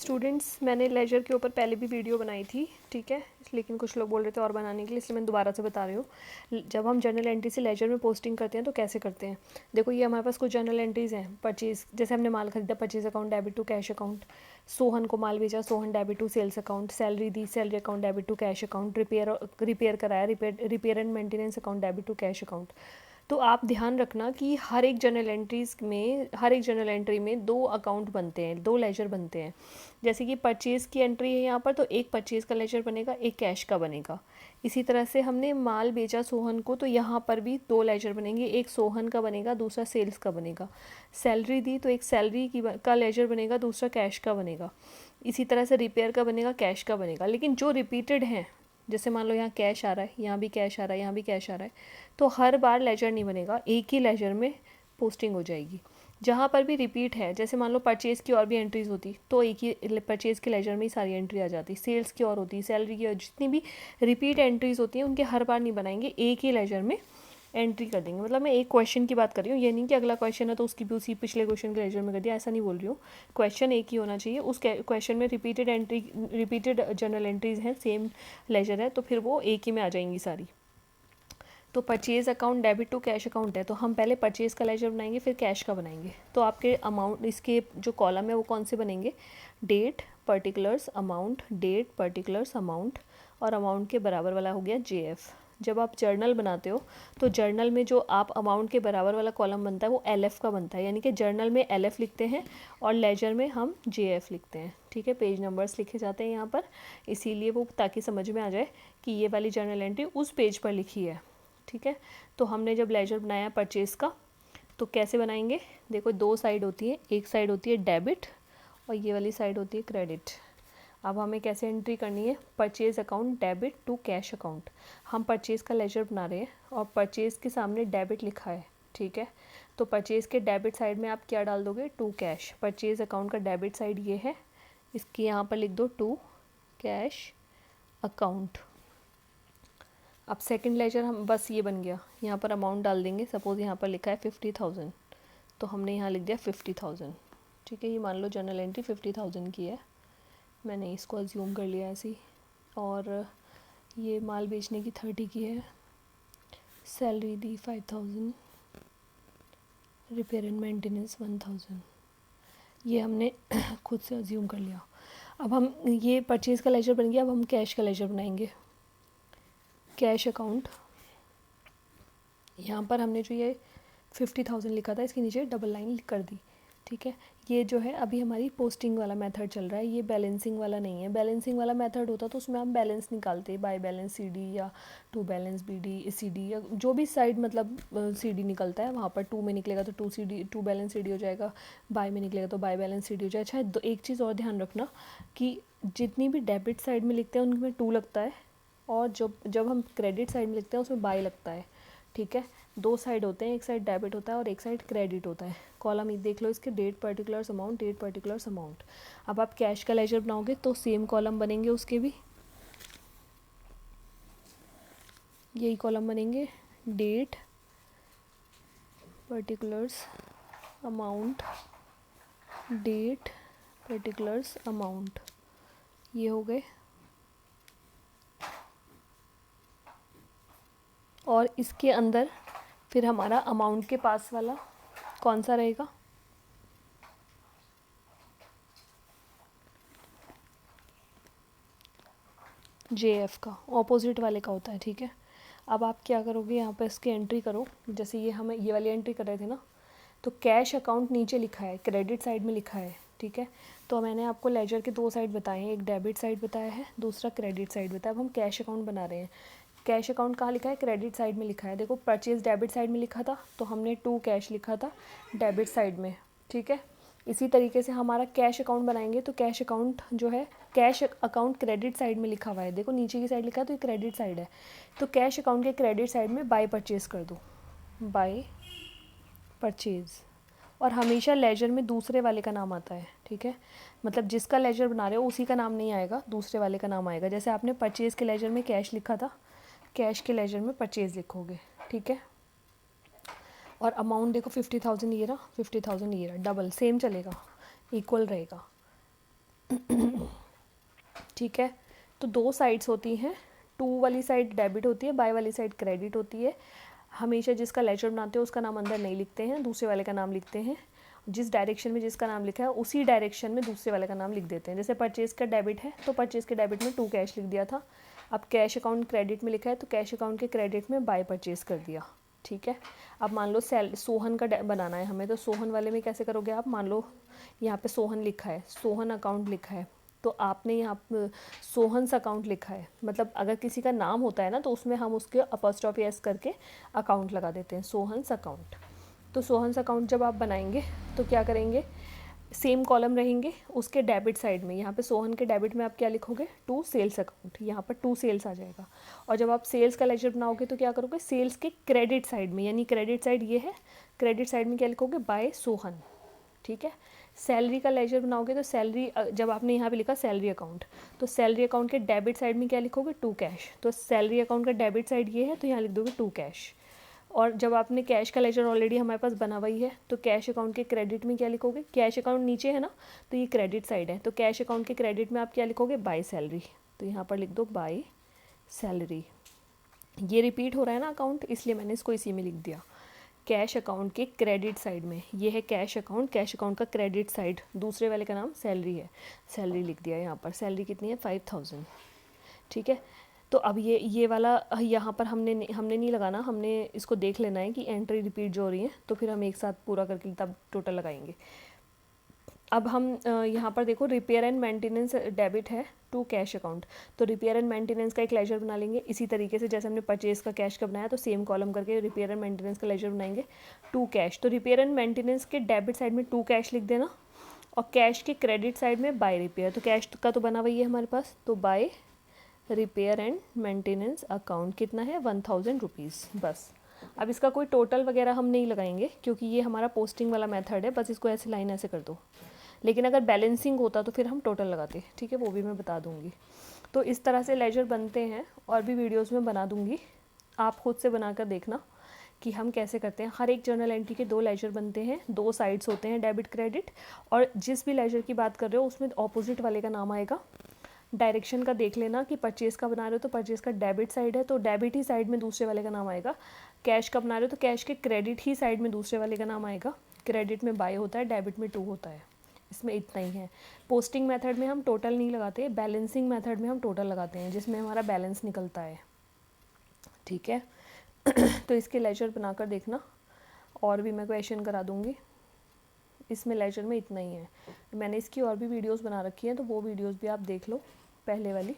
Students, मैंने laser के ऊपर पहले भी वीडियो बनाई थी, ठीक है, लेकिन कुछ लोग बोल रहे थे और बनाने के लिए, इसलिए मैं दोबारा से बता रही हूँ। जब हम जर्नल एंट्री से लेजर में पोस्टिंग करते हैं तो कैसे करते हैं। देखो, ये हमारे पास कुछ जर्नल एंट्रीज़ हैं। परचेज़, जैसे हमने माल खरीदा, purchase account debit to cash account. Sohan को माल बेचा, Sohan debit to sales account. Salary दी, salary account debit to cash account. Repair कराया, repair and maintenance account debit to cash account. तो आप ध्यान रखना कि हर एक जर्नल एंट्री में दो अकाउंट बनते हैं, दो लेजर बनते हैं। जैसे कि परचेज़ की एंट्री है यहाँ पर, तो एक परचेज़ का लेजर बनेगा, एक कैश का बनेगा। इसी तरह से हमने माल बेचा सोहन को, तो यहाँ पर भी दो लेजर बनेंगे, एक सोहन का बनेगा, दूसरा सेल्स का बनेगा। सैलरी दी तो एक सैलरी का लेजर बनेगा, दूसरा कैश का बनेगा। इसी तरह से रिपेयर का बनेगा, कैश का बनेगा। लेकिन जो रिपीटेड हैं, जैसे मान लो यहाँ कैश आ रहा है, यहाँ भी कैश आ रहा है, यहाँ भी कैश आ रहा है, तो हर बार लेजर नहीं बनेगा, एक ही लेजर में पोस्टिंग हो जाएगी। जहाँ पर भी रिपीट है, जैसे मान लो परचेज़ की और भी एंट्रीज़ होती तो एक ही परचेज़ के लेजर में ही सारी एंट्री आ जाती। सेल्स की और होती, सैलरी की और, जितनी भी रिपीट एंट्रीज़ होती हैं उनके हर बार नहीं बनाएंगे, एक ही लेजर में एंट्री कर देंगे। मतलब मैं एक क्वेश्चन की बात कर रही हूँ, ये नहीं कि अगला क्वेश्चन है तो उसकी भी उसी पिछले क्वेश्चन के लेजर में कर दिया, ऐसा नहीं बोल रही हूँ। क्वेश्चन एक ही होना चाहिए, उस क्वेश्चन में रिपीटेड जर्नल एंट्रीज़ हैं, सेम लेजर है, तो फिर वो एक ही में आ जाएंगी सारी। तो purchase account debit to cash account है, तो हम पहले परचेज़ का लेजर बनाएंगे, फिर कैश का बनाएंगे। तो आपके अमाउंट, इसके जो कॉलम है वो कौन से बनेंगे, date, particulars, amount, date, particulars, amount, और अमाउंट के बराबर वाला हो गया JF। जब आप जर्नल बनाते हो तो जर्नल में जो आप अमाउंट के बराबर वाला कॉलम बनता है वो LF का बनता है, यानी कि जर्नल में LF लिखते हैं और लेजर में हम JF लिखते हैं, ठीक है। पेज नंबर्स लिखे जाते हैं यहाँ पर, इसीलिए वो, ताकि समझ में आ जाए कि ये वाली जर्नल एंट्री उस पेज पर लिखी है, ठीक है। तो हमने जब लेजर बनाया परचेज़ का, तो कैसे बनाएंगे, देखो दो साइड होती है, एक साइड होती है डेबिट और ये वाली साइड होती है क्रेडिट। अब हमें कैसे एंट्री करनी है, purchase account debit to cash account. हम परचेज़ का लेजर बना रहे हैं और परचेज़ के सामने डेबिट लिखा है, ठीक है। तो परचेज़ के डेबिट साइड में आप क्या डाल दोगे, टू कैश। परचेज़ अकाउंट का डेबिट साइड ये है, इसकी यहाँ पर लिख दो टू कैश अकाउंट। अब सेकंड लेजर हम, बस ये बन गया, यहाँ पर अमाउंट डाल देंगे। सपोज़ यहाँ पर लिखा है 50,000, तो हमने यहाँ लिख दिया 50,000, ठीक है। ये मान लो जर्नल एंट्री 50,000 की है, मैंने इसको अज्यूम कर लिया ऐसे ही। और ये माल बेचने की 30 की है, salary the 5,000, repair and maintenance 1,000, ये हमने खुद से अज्यूम कर लिया। अब हम, ये परचेज़ का लेजर बन गया, अब हम कैश का लेजर बनाएंगे। कैश अकाउंट, यहाँ पर हमने जो ये 50,000 लिखा था, इसके नीचे डबल लाइन कर दी, ठीक है। ये जो है अभी हमारी पोस्टिंग वाला मेथड चल रहा है, ये बैलेंसिंग वाला नहीं है। बैलेंसिंग वाला मेथड होता तो उसमें हम बैलेंस निकालते, बाय बैलेंस CD या टू बैलेंस BD CD, या जो भी साइड मतलब CD निकलता है, वहाँ पर टू में निकलेगा तो टू बैलेंस CD हो जाएगा, बाय में निकलेगा तो बाय बैलेंस CD हो जाएगा। अच्छा, एक चीज़ और ध्यान रखना कि जितनी भी डेबिट साइड में लिखते हैं उनमें टू लगता है, और जब हम क्रेडिट साइड में लिखते हैं उसमें बाय लगता है, ठीक है। दो साइड होते हैं, एक साइड डेबिट होता है और एक साइड क्रेडिट होता है। कॉलम देख लो इसके, date, particulars, amount, date, particulars, amount. अब आप कैश का लेजर बनाओगे तो सेम कॉलम बनेंगे उसके भी, यही कॉलम बनेंगे, date, particulars, amount, date, particulars, amount, ये हो गए। और इसके अंदर फिर हमारा अमाउंट के पास वाला कौन सा रहेगा, JF का, ऑपोजिट वाले का होता है, ठीक है। अब आप क्या करोगे, यहाँ पर इसकी एंट्री करो। जैसे ये हमें ये वाली एंट्री कर रहे थे ना, तो कैश अकाउंट नीचे लिखा है, क्रेडिट साइड में लिखा है, ठीक है। तो मैंने आपको लेजर के दो साइड बताए हैं, एक डेबिट साइड बताया है, दूसरा क्रेडिट साइड बताया। अब हम कैश अकाउंट बना रहे हैं। कैश अकाउंट कहाँ लिखा है, क्रेडिट साइड में लिखा है। देखो, परचेज़ डेबिट साइड में लिखा था तो हमने टू कैश लिखा था डेबिट साइड में, ठीक है। इसी तरीके से हमारा कैश अकाउंट बनाएंगे, तो कैश अकाउंट जो है, कैश अकाउंट क्रेडिट साइड में लिखा हुआ है, देखो नीचे की साइड लिखा है तो ये क्रेडिट साइड है। तो कैश अकाउंट के क्रेडिट साइड में बाय परचेज़ कर दो, बाय परचेज़। और हमेशा लेजर में दूसरे वाले का नाम आता है, ठीक है। मतलब जिसका लेजर बना रहे हो उसी का नाम नहीं आएगा, दूसरे वाले का नाम आएगा। जैसे आपने परचेज़ के लेजर में कैश लिखा था, कैश के लेजर में परचेज़ लिखोगे, ठीक है। और अमाउंट देखो 50,000 ये रहा, 50,000 ये रहा, डबल सेम चलेगा, इक्वल रहेगा। ठीक है, तो दो साइड्स होती हैं, टू वाली साइड डेबिट होती है, बाय वाली साइड क्रेडिट होती है। हमेशा जिसका लेजर बनाते हैं उसका नाम अंदर नहीं लिखते हैं, दूसरे वाले का नाम लिखते हैं। जिस डायरेक्शन में जिसका नाम लिखा है उसी डायरेक्शन में दूसरे वाले का नाम लिख देते हैं। जैसे परचेज़ का डेबिट है तो परचेज़ के डेबिट में 2 कैश लिख दिया था। अब कैश अकाउंट क्रेडिट में लिखा है तो कैश अकाउंट के क्रेडिट में बाय परचेज़ कर दिया। ठीक है, अब मान लो सोहन का बनाना है हमें, तो सोहन वाले में कैसे करोगे आप, मान लो यहाँ पे सोहन लिखा है, सोहन अकाउंट लिखा है, तो आपने यहाँ सोहन्स अकाउंट लिखा है, मतलब अगर किसी का नाम होता है ना तो उसमें हम उसके अपॉस्ट्रोफी एस करके अकाउंट लगा देते हैं, सोहन्स अकाउंट। तो सोहन्स अकाउंट जब आप बनाएंगे तो क्या करेंगे, सेम कॉलम रहेंगे उसके डेबिट साइड में। यहाँ पे सोहन के डेबिट में आप क्या लिखोगे, टू सेल्स अकाउंट, यहाँ पर टू सेल्स आ जाएगा। और जब आप सेल्स का लेजर बनाओगे तो क्या करोगे, सेल्स के क्रेडिट साइड में, यानी क्रेडिट साइड ये है, क्रेडिट साइड में क्या लिखोगे, बाय सोहन। ठीक है, सैलरी का लेजर बनाओगे तो सैलरी, जब आपने यहाँ पे लिखा सैलरी अकाउंट, तो सैलरी अकाउंट के डेबिट साइड में क्या लिखोगे, टू कैश। तो सैलरी अकाउंट का डेबिट साइड ये है तो यहाँ लिख दोगे टू कैश। और जब आपने कैश का लेजर ऑलरेडी हमारे पास बना हुआ ही है तो कैश अकाउंट के क्रेडिट में क्या लिखोगे, कैश अकाउंट नीचे है ना तो ये क्रेडिट साइड है, तो कैश अकाउंट के क्रेडिट में आप क्या लिखोगे, बाय सैलरी। तो यहाँ पर लिख दो बाय सैलरी। ये रिपीट हो रहा है ना अकाउंट, इसलिए मैंने इसको इसी में लिख दिया। कैश अकाउंट के क्रेडिट साइड में ये है कैश अकाउंट, कैश अकाउंट का क्रेडिट साइड दूसरे वाले का नाम सैलरी है, सैलरी लिख दिया यहाँ पर। सैलरी कितनी है, 5000। ठीक है, तो अब ये वाला यहाँ पर हमने नहीं लगाना, हमने इसको देख लेना है कि एंट्री रिपीट जो हो रही है, तो फिर हम एक साथ पूरा करके तब टोटल लगाएंगे। अब हम यहाँ पर देखो रिपेयर एंड मेंटेनेंस डेबिट है टू कैश अकाउंट, तो रिपेयर एंड मेंटेनेंस का एक लेजर बना लेंगे इसी तरीके से जैसे हमने परचेज़ का कैश का बनाया, तो सेम कॉलम करके रिपेयर एंड मेंटेनेंस का लेजर बनाएंगे टू कैश। तो रिपेयर एंड मेंटेनेंस के डेबिट साइड में टू कैश लिख देना और कैश के क्रेडिट साइड में बाय रिपेयर। तो कैश का तो बना वही है हमारे पास, तो by repair and maintenance account कितना है, 1000 रुपीज़ बस। अब इसका कोई टोटल वगैरह हम नहीं लगाएंगे क्योंकि ये हमारा पोस्टिंग वाला मेथड है, बस इसको ऐसे लाइन ऐसे कर दो। लेकिन अगर बैलेंसिंग होता तो फिर हम टोटल लगाते, ठीक है, वो भी मैं बता दूंगी। तो इस तरह से लेजर बनते हैं, और भी वीडियोस में बना दूंगी, आप खुद से बनाकर देखना कि हम कैसे करते हैं। हर एक जर्नल एंट्री के दो लेजर बनते हैं, दो साइड्स होते हैं डेबिट क्रेडिट, और जिस भी लेजर की बात कर रहे हो उसमें ऑपोजिट वाले का नाम आएगा। डायरेक्शन का देख लेना कि परचेज़ का बना रहे हो तो परचेज़ का डेबिट साइड है तो डेबिट ही साइड में दूसरे वाले का नाम आएगा। कैश का बना रहे हो तो कैश के क्रेडिट ही साइड में दूसरे वाले का नाम आएगा। क्रेडिट में बाय होता है, डेबिट में टू होता है। इसमें इतना ही है। पोस्टिंग मेथड में हम टोटल नहीं लगाते, बैलेंसिंग मेथड में हम टोटल लगाते हैं जिसमें हमारा बैलेंस निकलता है। ठीक है तो इसके लेजर बनाकर देखना, और भी मैं क्वेश्चन करा दूँगी। इसमें लेजर में इतना ही है। मैंने इसकी और भी वीडियोस बना रखी हैं तो वो वीडियोस भी आप देख लो, पहले वाली।